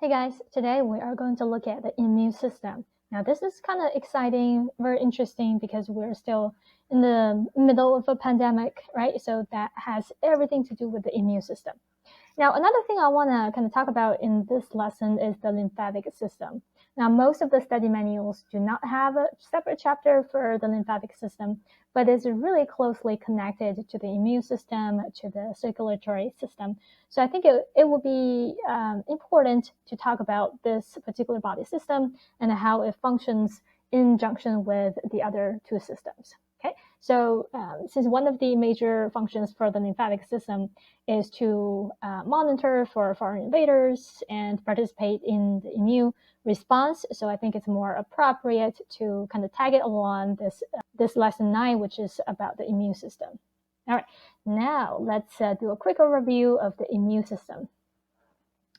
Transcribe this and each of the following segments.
Hey guys, today we are going to look at the immune system. Now this is kind of exciting, very interesting because we're still in the middle of a pandemic, right? So that has everything to do with the immune system. Now, another thing I want to kind of talk about in this lesson is the lymphatic system. Now, most of the study manuals do not have a separate chapter for the lymphatic system, but it's really closely connected to the immune system, to the circulatory system. So I think it would be important to talk about this particular body system and how it functions in junction with the other two systems. Okay, so since one of the major functions for the lymphatic system is to monitor for foreign invaders and participate in the immune response, so I think it's more appropriate to kind of tag it along this lesson 9, which is about the immune system. All right, now let's do a quick overview of the immune system.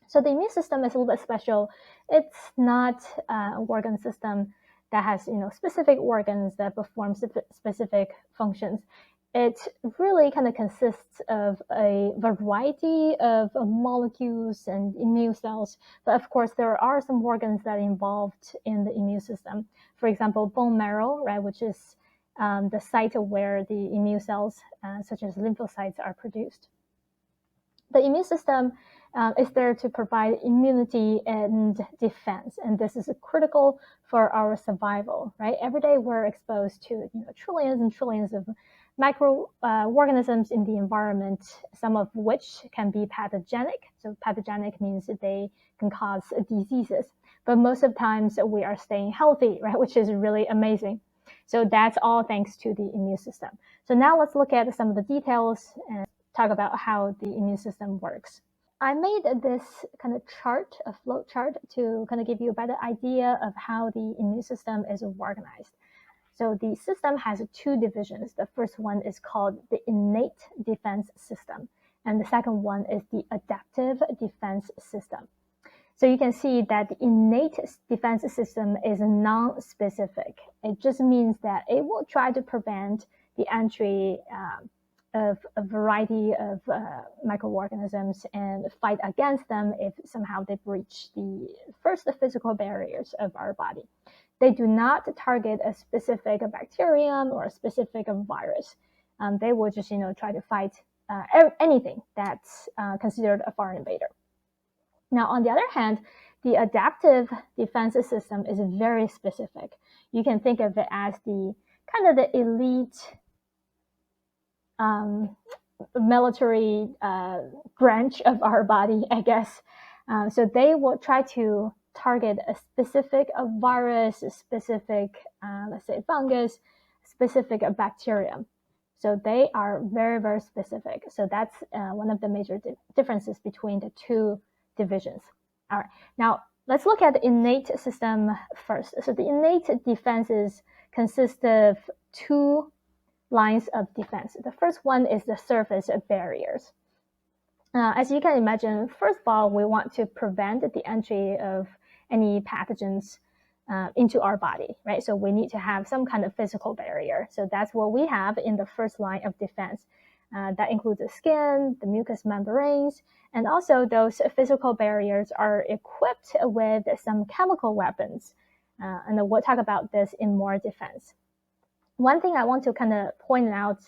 So the immune system is a little bit special. It's not an organ system that has specific organs that perform specific functions. It really kind of consists of a variety of molecules and immune cells, but of course there are some organs that are involved in the immune system. For example, bone marrow, right, which is the site where the immune cells, such as lymphocytes, are produced. The immune system is there to provide immunity and defense, and this is critical for our survival, right? Every day we're exposed to trillions and trillions of microorganisms in the environment, some of which can be pathogenic. So pathogenic means that they can cause diseases, but most of the times we are staying healthy, right? Which is really amazing. So that's all thanks to the immune system. So now let's look at some of the details and talk about how the immune system works. I made this kind of chart, a flow chart, to kind of give you a better idea of how the immune system is organized. So the system has two divisions. The first one is called the innate defense system, and the second one is the adaptive defense system. So you can see that the innate defense system is non-specific. It just means that it will try to prevent the entry of a variety of microorganisms and fight against them if somehow they breach the first physical barriers of our body. They do not target a specific bacterium or a specific virus. They will just try to fight anything that's considered a foreign invader. Now, on the other hand, the adaptive defense system is very specific. You can think of it as the kind of the elite military branch of our body, I guess. So they will try to target a specific virus, a specific, let's say, fungus, specific bacterium. So they are very, very specific. So that's one of the major differences between the two divisions. All right, now let's look at the innate system first. So the innate defenses consist of two lines of defense. The first one is the surface barriers. As you can imagine, first of all, we want to prevent the entry of any pathogens into our body, right? So we need to have some kind of physical barrier. So that's what we have in the first line of defense. That includes the skin, the mucous membranes, and also those physical barriers are equipped with some chemical weapons. And we'll talk about this in more defense. One thing I want to kind of point out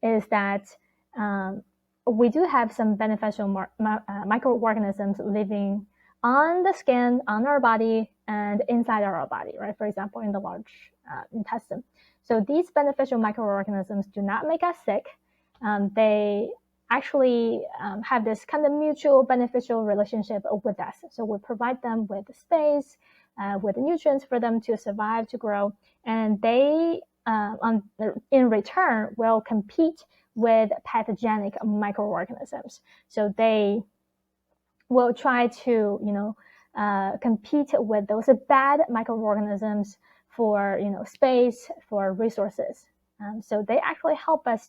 is that we do have some beneficial microorganisms living on the skin, on our body, and inside our body, right? For example, in the large intestine. So these beneficial microorganisms do not make us sick. They actually have this kind of mutual beneficial relationship with us. So we provide them with space, with nutrients for them to survive, to grow, and they in return will compete with pathogenic microorganisms. So they will try to compete with those bad microorganisms for space, for resources. So they actually help us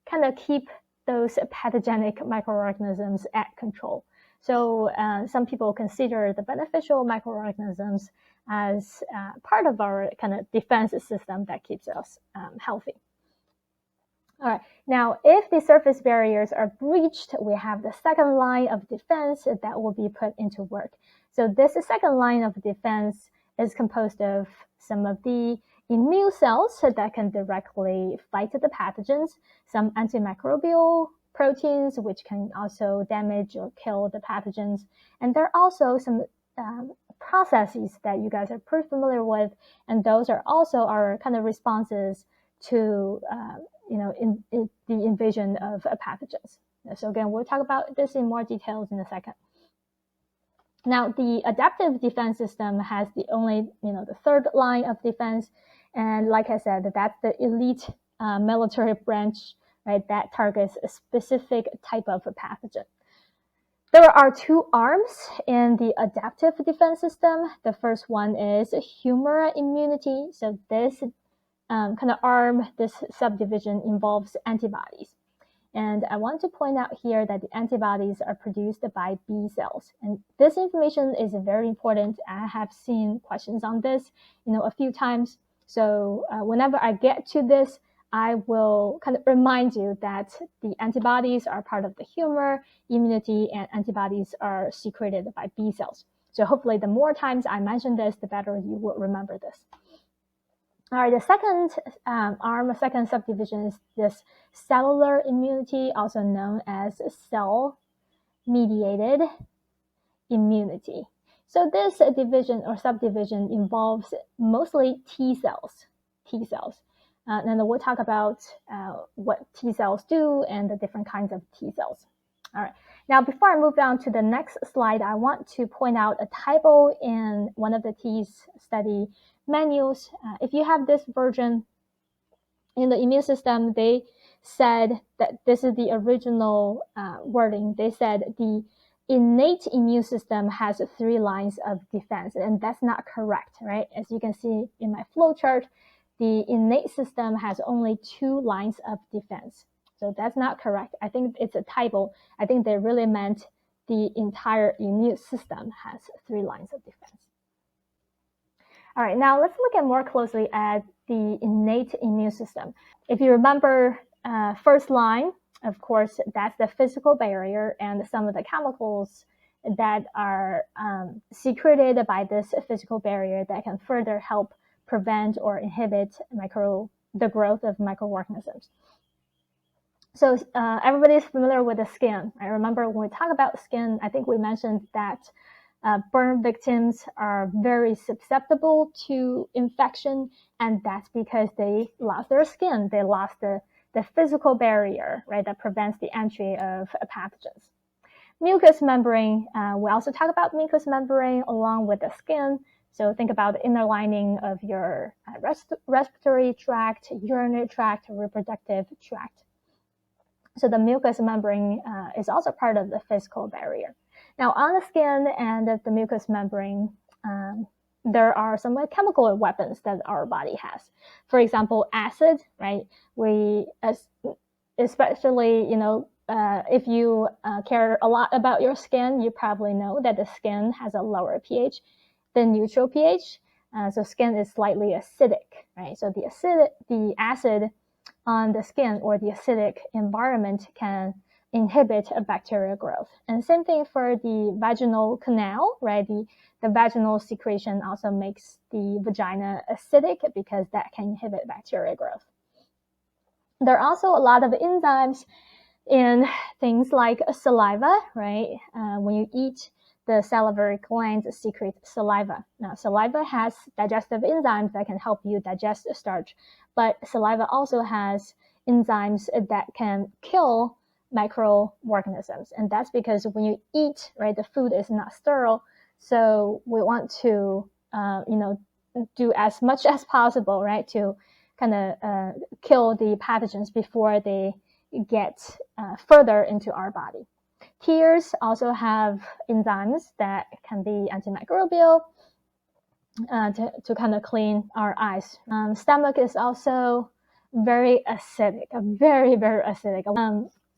kind of keep those pathogenic microorganisms at control. So some people consider the beneficial microorganisms as part of our kind of defense system that keeps us healthy. All right, now if the surface barriers are breached, we have the second line of defense that will be put into work. So this second line of defense is composed of some of the immune cells that can directly fight the pathogens, some antimicrobial proteins, which can also damage or kill the pathogens. And there are also some processes that you guys are pretty familiar with, and those are also our kind of responses to the invasion of pathogens. So again, we'll talk about this in more details in a second. Now, the adaptive defense system has the third line of defense, and like I said, that's the elite military branch, right? That targets a specific type of a pathogen. There are two arms in the adaptive defense system. The first one is humoral immunity. So this kind of arm, this subdivision involves antibodies. And I want to point out here that the antibodies are produced by B cells. And this information is very important. I have seen questions on this, a few times. So whenever I get to this, I will kind of remind you that the antibodies are part of the humor immunity, and antibodies are secreted by B cells. So hopefully the more times I mention this, the better you will remember this. All right, the second second subdivision is this cellular immunity, also known as cell-mediated immunity. So this division or subdivision involves mostly T cells. And we'll talk about what T cells do and the different kinds of T cells. All right. Now, before I move on to the next slide, I want to point out a typo in one of the TEAS study manuals. If you have this version in the immune system, they said that this is the original wording. They said the innate immune system has 3 lines of defense, and that's not correct, right? As you can see in my flow chart, the innate system has only 2 lines of defense. So that's not correct. I think it's a typo. I think they really meant the entire immune system has 3 lines of defense. All right, now let's look at more closely at the innate immune system. If you remember, first line, of course, that's the physical barrier and some of the chemicals that are secreted by this physical barrier that can further help prevent or inhibit the growth of microorganisms. So everybody's familiar with the skin. I remember when we talk about skin, I think we mentioned that burn victims are very susceptible to infection, and that's because they lost their skin. They lost the physical barrier, right, that prevents the entry of pathogens. Mucous membrane, we also talk about mucous membrane along with the skin. So think about the inner lining of your respiratory tract, urinary tract, reproductive tract. So the mucous membrane is also part of the physical barrier. Now, on the skin and the mucous membrane, there are some chemical weapons that our body has. For example, acid, right? Especially, if you care a lot about your skin, you probably know that the skin has a lower pH than neutral pH. So skin is slightly acidic, right? So the acid on the skin or the acidic environment can inhibit bacterial growth. And same thing for the vaginal canal, right? The vaginal secretion also makes the vagina acidic because that can inhibit bacterial growth. There are also a lot of enzymes in things like saliva, right? When you eat, the salivary glands secrete saliva. Now, saliva has digestive enzymes that can help you digest starch, but saliva also has enzymes that can kill microorganisms. And that's because when you eat, right, the food is not sterile. So we want to, do as much as possible, right, to kind of kill the pathogens before they get further into our body. Tears also have enzymes that can be antimicrobial to kind of clean our eyes. Stomach is also very acidic, very, very acidic.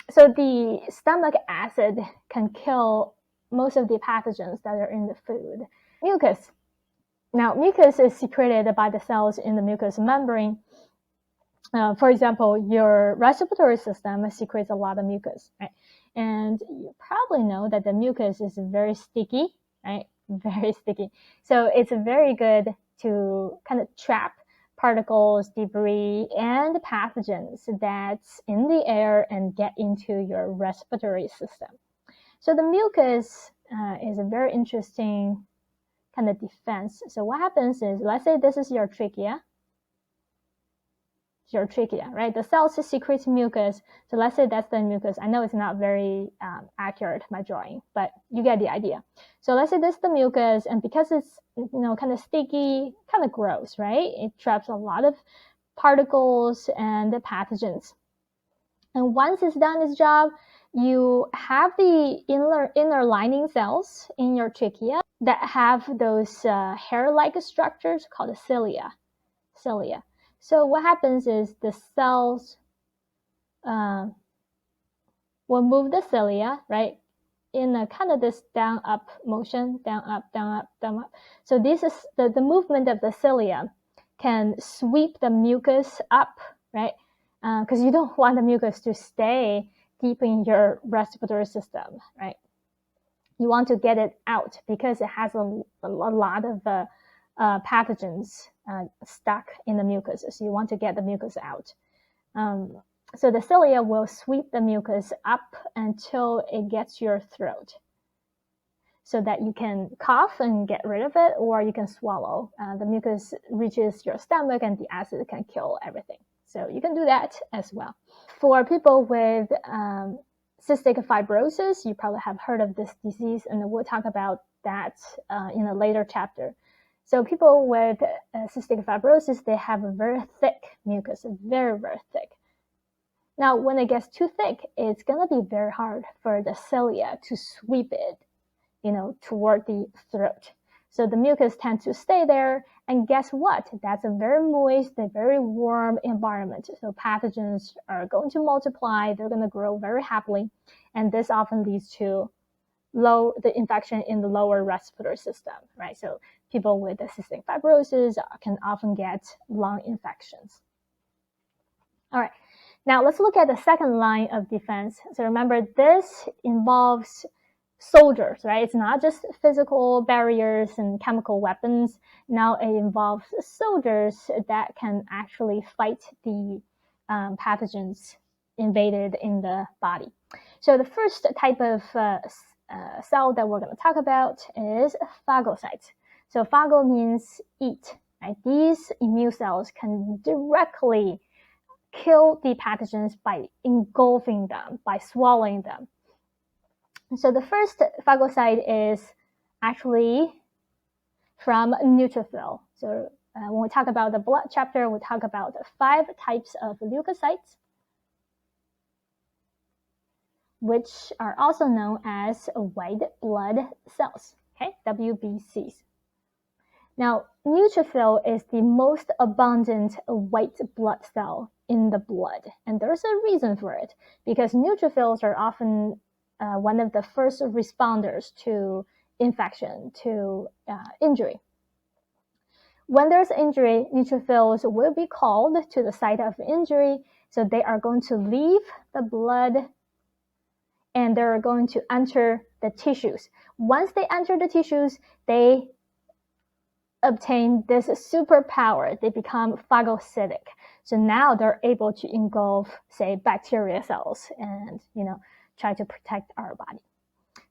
So the stomach acid can kill most of the pathogens that are in the food. Mucus. Now, mucus is secreted by the cells in the mucous membrane. For example, your respiratory system secretes a lot of mucus, right? And you probably know that the mucus is very sticky, right? very sticky. So it's very good to kind of trap particles, debris, and pathogens that's in the air and get into your respiratory system. So the mucus is a very interesting kind of defense. So what happens is, let's say this is your trachea. Your trachea, right? The cells secrete mucus. So let's say that's the mucus. I know it's not very accurate, my drawing, but you get the idea. So let's say this is the mucus, and because it's, kind of sticky, kind of gross, right? It traps a lot of particles and the pathogens. And once it's done its job, you have the inner lining cells in your trachea that have those hair-like structures called cilia. So what happens is the cells will move the cilia, right, in a kind of this down-up motion, down-up, down-up, down-up. So this is the movement of the cilia can sweep the mucus up, right? Because you don't want the mucus to stay deep in your respiratory system, right? You want to get it out because it has a lot of pathogens stuck in the mucus. So you want to get the mucus out. So the cilia will sweep the mucus up until it gets your throat, so that you can cough and get rid of it, or you can swallow. The mucus reaches your stomach and the acid can kill everything. So you can do that as well. For people with cystic fibrosis, you probably have heard of this disease, and we'll talk about that in a later chapter. So people with cystic fibrosis, they have a very thick mucus, very, very thick. Now, when it gets too thick, it's going to be very hard for the cilia to sweep it, toward the throat. So the mucus tends to stay there, and guess what? That's a very moist, a very warm environment. So pathogens are going to multiply, they're going to grow very happily, and this often leads to the infection in the lower respiratory system, right? So people with cystic fibrosis can often get lung infections. All right, now let's look at the second line of defense. So remember, this involves soldiers, right? It's not just physical barriers and chemical weapons. Now it involves soldiers that can actually fight the pathogens invaded in the body. So the first type of cell that we're going to talk about is phagocytes. So phago means eat, right? These immune cells can directly kill the pathogens by engulfing them, by swallowing them. So the first phagocyte is actually from neutrophil. So when we talk about the blood chapter, we talk about 5 types of leukocytes, which are also known as white blood cells, okay, WBCs. Now, neutrophil is the most abundant white blood cell in the blood, and there's a reason for it, because neutrophils are often one of the first responders to infection, to injury. When there's injury, neutrophils will be called to the site of injury, so they are going to leave the blood and they're going to enter the tissues. Once they enter the tissues, they obtain this superpower. They become phagocytic. So now they're able to engulf, say, bacteria cells and, try to protect our body.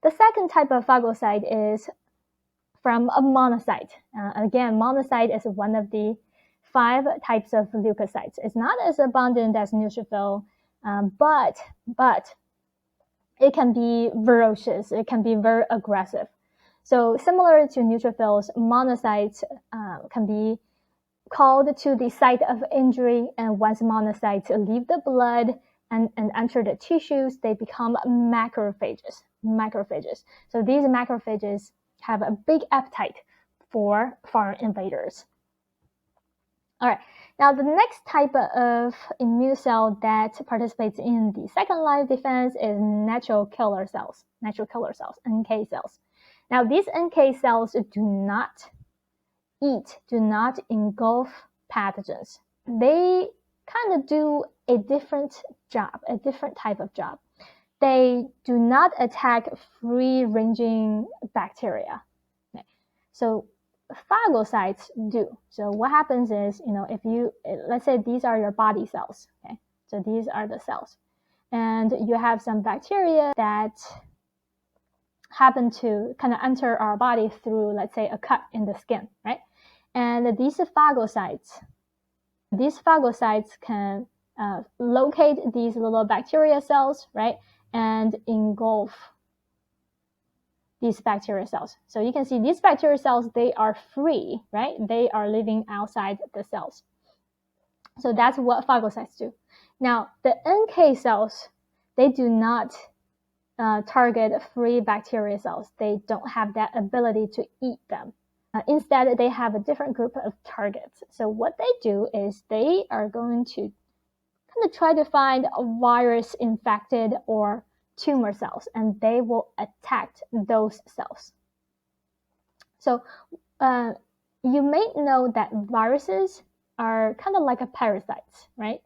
The second type of phagocyte is from a monocyte. Again, monocyte is one of the 5 types of leukocytes. It's not as abundant as neutrophil, but it can be ferocious. It can be very aggressive. So similar to neutrophils, monocytes can be called to the site of injury, and once monocytes leave the blood and enter the tissues, they become macrophages. So these macrophages have a big appetite for foreign invaders. All right, now the next type of immune cell that participates in the second line of defense is natural killer cells, NK cells. Now these NK cells do not engulf pathogens. They kind of do a different type of job. They do not attack free-ranging bacteria. So phagocytes do. So what happens is, if you, let's say these are your body cells, okay? So these are the cells. And you have some bacteria that happen to kind of enter our body through, let's say, a cut in the skin, right? And these phagocytes can locate these little bacteria cells, right? And engulf these bacteria cells. So you can see these bacteria cells, they are free, right? They are living outside the cells. So that's what phagocytes do. Now, the NK cells, they do not target free bacteria cells. They don't have that ability to eat them. Instead, they have a different group of targets. So what they do is they are going to kind of try to find a virus infected or tumor cells, and they will attack those cells. So you may know that viruses are kind of like a parasites, right?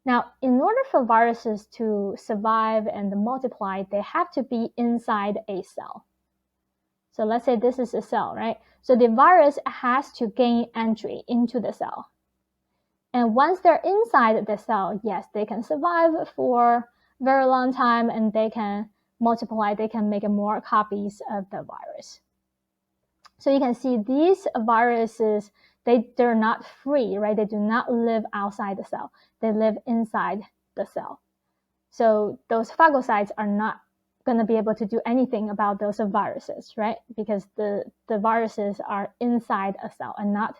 Now, in order for viruses to survive and multiply, they have to be inside a cell. So let's say this is a cell, right? So the virus has to gain entry into the cell. And once they're inside the cell, yes, they can survive for a very long time and they can multiply, they can make more copies of the virus. So you can see these viruses, they're not free, right? They do not live outside the cell. They live inside the cell. So those phagocytes are not going to be able to do anything about those viruses, right? Because the viruses are inside a cell and not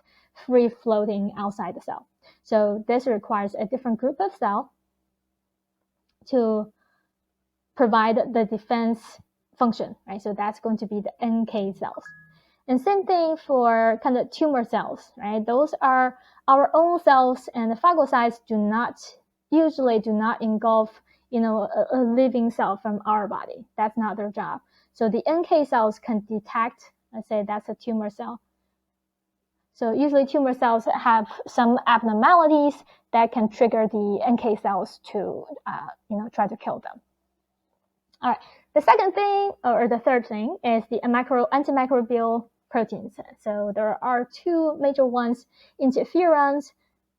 free floating outside the cell. So this requires a different group of cells to provide the defense function, right? So that's going to be the NK cells. And same thing for kind of tumor cells, right? Those are our own cells, and the phagocytes usually do not engulf, a living cell from our body. That's not their job. So the NK cells can detect, let's say that's a tumor cell. So usually tumor cells have some abnormalities that can trigger the NK cells to, try to kill them. All right. The second thing, or the third thing, is the antimicrobial proteins. So there are two major ones, interferons.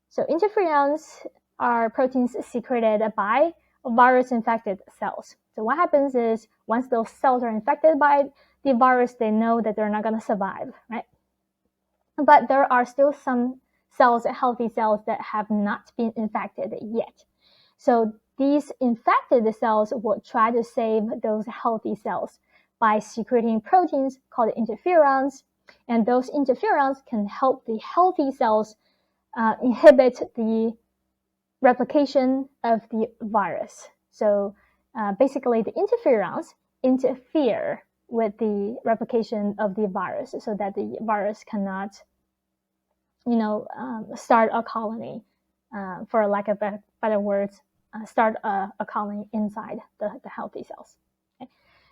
So interferons are proteins secreted by virus-infected cells. So what happens is once those cells are infected by the virus, they know that they're not going to survive, right? But there are still some cells, healthy cells, that have not been infected yet. So these infected cells will try to save those healthy cells by secreting proteins called interferons. And those interferons can help the healthy cells inhibit the replication of the virus. So basically, the interferons interfere with the replication of the virus so that the virus cannot, start a colony, for lack of better words, start a colony inside the healthy cells. Okay.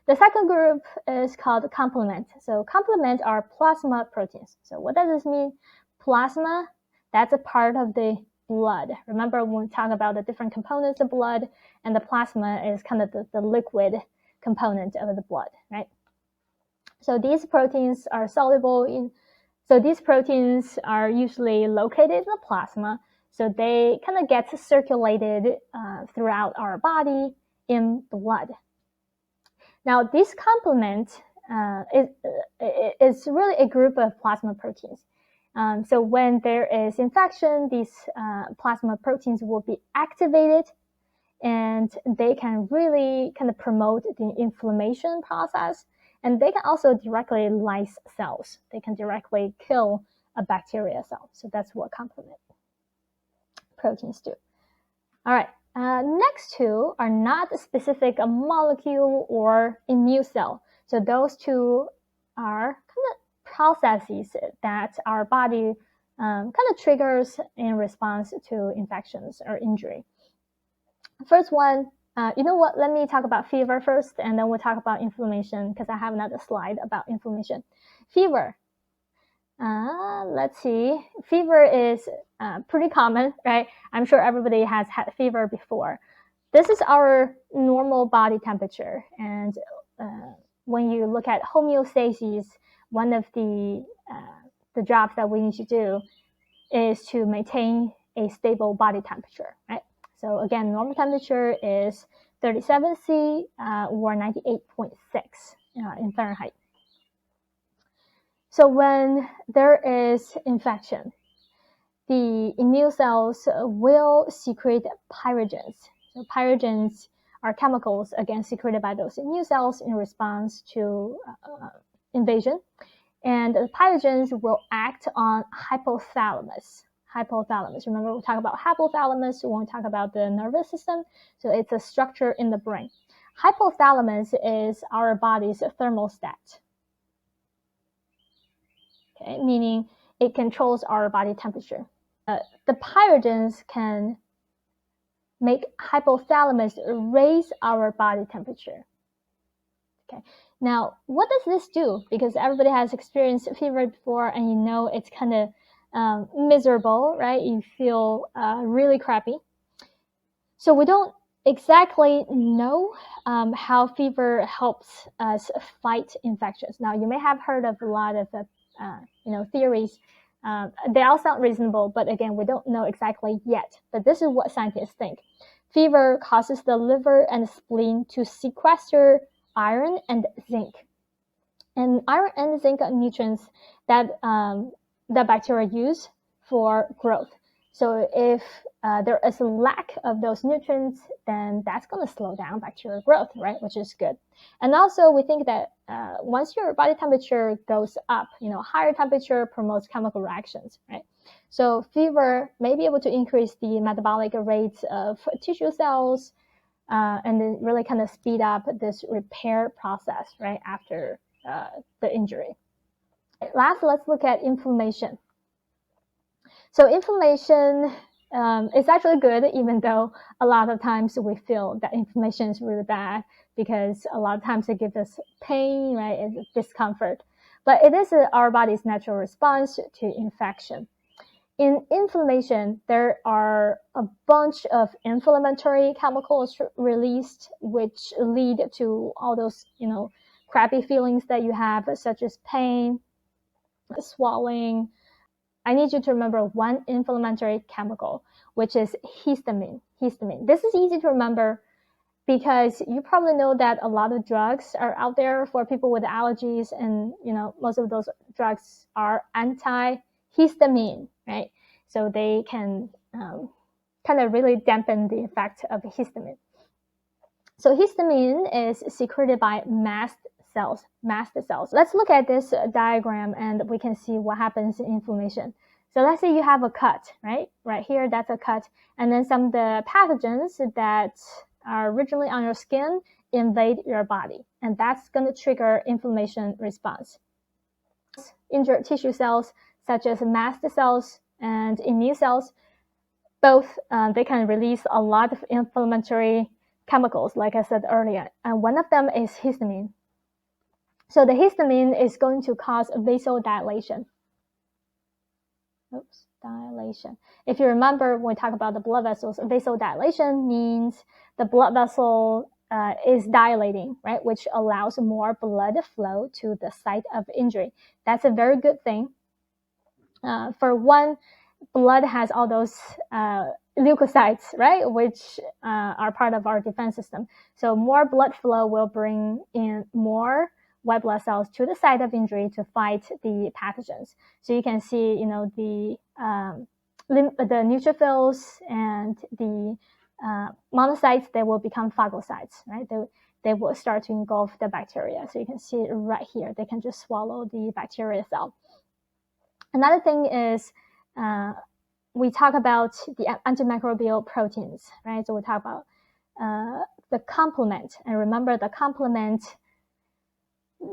The second group is called complement. So complement are plasma proteins. So what does this mean? Plasma, that's a part of the blood. Remember when we talk about the different components of blood, and the plasma is kind of the liquid component of the blood, right? So these proteins are soluble in, so these proteins are usually located in the plasma. So they kind of get circulated throughout our body in blood. Now, this complement is really a group of plasma proteins. So when there is infection, these plasma proteins will be activated, and they can really kind of promote the inflammation process. And they can also directly lyse cells. They can directly kill a bacteria cell. So that's what complement proteins do. All right. Next two are not specific a molecule or immune cell. So those two are kind of processes that our body kind of triggers in response to infections or injury. First one, you know what? Let me talk about fever first, and then we'll talk about inflammation, because I have another slide about inflammation. Fever. Let's see. Fever is pretty common, right? I'm sure everybody has had fever before. This is our normal body temperature, and when you look at homeostasis, one of the jobs that we need to do is to maintain a stable body temperature, right? So again, normal temperature is 37 C or 98.6 in Fahrenheit. So when there is infection, the immune cells will secrete pyrogens. So pyrogens are chemicals, again, secreted by those immune cells in response to invasion. And the pyrogens will act on hypothalamus. Remember, we talk about hypothalamus when we talk about the nervous system. So it's a structure in the brain. Hypothalamus is our body's thermostat. Okay, meaning it controls our body temperature. The pyrogens can make hypothalamus raise our body temperature. Okay. Now, what does this do? Because everybody has experienced fever before, and you know it's kind of miserable, right? You feel really crappy. So we don't exactly know how fever helps us fight infections. Now, you may have heard of a lot of theories. They all sound reasonable, but again, we don't know exactly yet. But this is what scientists think. Fever causes the liver and spleen to sequester iron and zinc. And iron and zinc are nutrients that bacteria use for growth. So if there is a lack of those nutrients, then that's going to slow down bacterial growth, right? Which is good. And also we think that once your body temperature goes up, higher temperature promotes chemical reactions, right? So fever may be able to increase the metabolic rates of tissue cells, and then really kind of speed up this repair process, right, after the injury. Last, let's look at inflammation. So inflammation is actually good, even though a lot of times we feel that inflammation is really bad because a lot of times it gives us pain, right, and discomfort. But it is our body's natural response to infection. In inflammation, there are a bunch of inflammatory chemicals released, which lead to all those, crappy feelings that you have, such as pain, swelling. I need you to remember one inflammatory chemical, which is histamine. This is easy to remember because you probably know that a lot of drugs are out there for people with allergies, and most of those drugs are antihistamine, right? So they can kind of really dampen the effect of histamine. So histamine is secreted by mast cells. Let's look at this diagram and we can see what happens in inflammation. So let's say you have a cut, right? Right here, that's a cut. And then some of the pathogens that are originally on your skin invade your body. And that's going to trigger inflammation response. Injured tissue cells, such as mast cells and immune cells, both they can release a lot of inflammatory chemicals, like I said earlier. And one of them is histamine. So the histamine is going to cause vasodilation. Dilation. If you remember, when we talk about the blood vessels, vasodilation means the blood vessel is dilating, right? Which allows more blood flow to the site of injury. That's a very good thing. For one, blood has all those leukocytes, right? Which are part of our defense system. So more blood flow will bring in more white blood cells to the site of injury to fight the pathogens. So you can see, the neutrophils and the monocytes, they will become phagocytes, right? They will start to engulf the bacteria. So you can see right here, they can just swallow the bacteria cell. Another thing is we talk about the antimicrobial proteins, right? So we talk about the complement. And remember, the complement,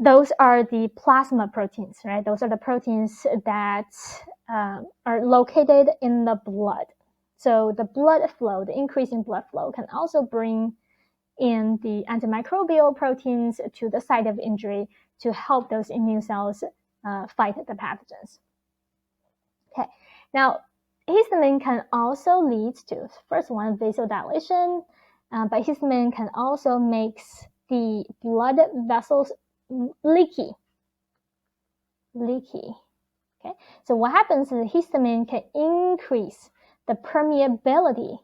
those are the plasma proteins, right? Those are the proteins that are located in the blood. So the blood flow, the increase in blood flow can also bring in the antimicrobial proteins to the site of injury to help those immune cells fight the pathogens. Okay, now histamine can also lead to, first one, vasodilation, but histamine can also make the blood vessels leaky. leaky. Okay, so what happens is histamine can increase the permeability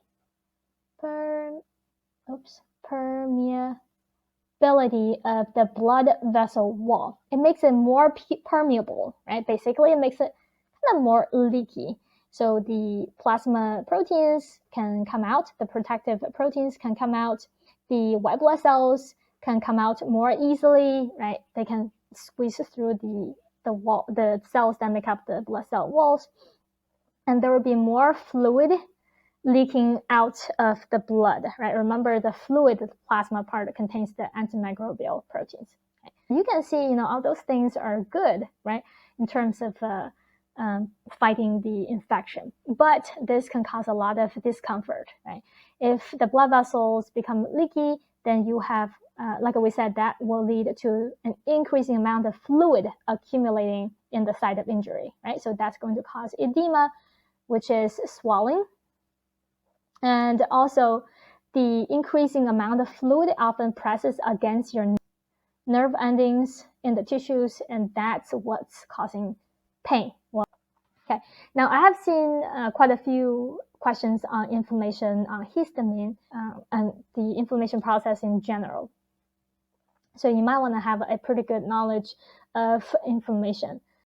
of the blood vessel wall. It makes it more permeable, right? Basically, it makes it kind of more leaky. So the plasma proteins can come out, the protective proteins can come out, the white blood cells can come out more easily, right? They can squeeze through the cells that make up the blood cell walls, and there will be more fluid leaking out of the blood, right? Remember, the fluid, the plasma part, contains the antimicrobial proteins. Okay? You can see, all those things are good, right, in terms of fighting the infection. But this can cause a lot of discomfort, right? If the blood vessels become leaky, then you have, like we said, that will lead to an increasing amount of fluid accumulating in the site of injury, right? So that's going to cause edema, which is swelling. And also, the increasing amount of fluid often presses against your nerve endings in the tissues, and that's what's causing pain. Well, okay. Now, I have seen quite a few questions on inflammation, on histamine, and the inflammation process in general. So you might want to have a pretty good knowledge of inflammation.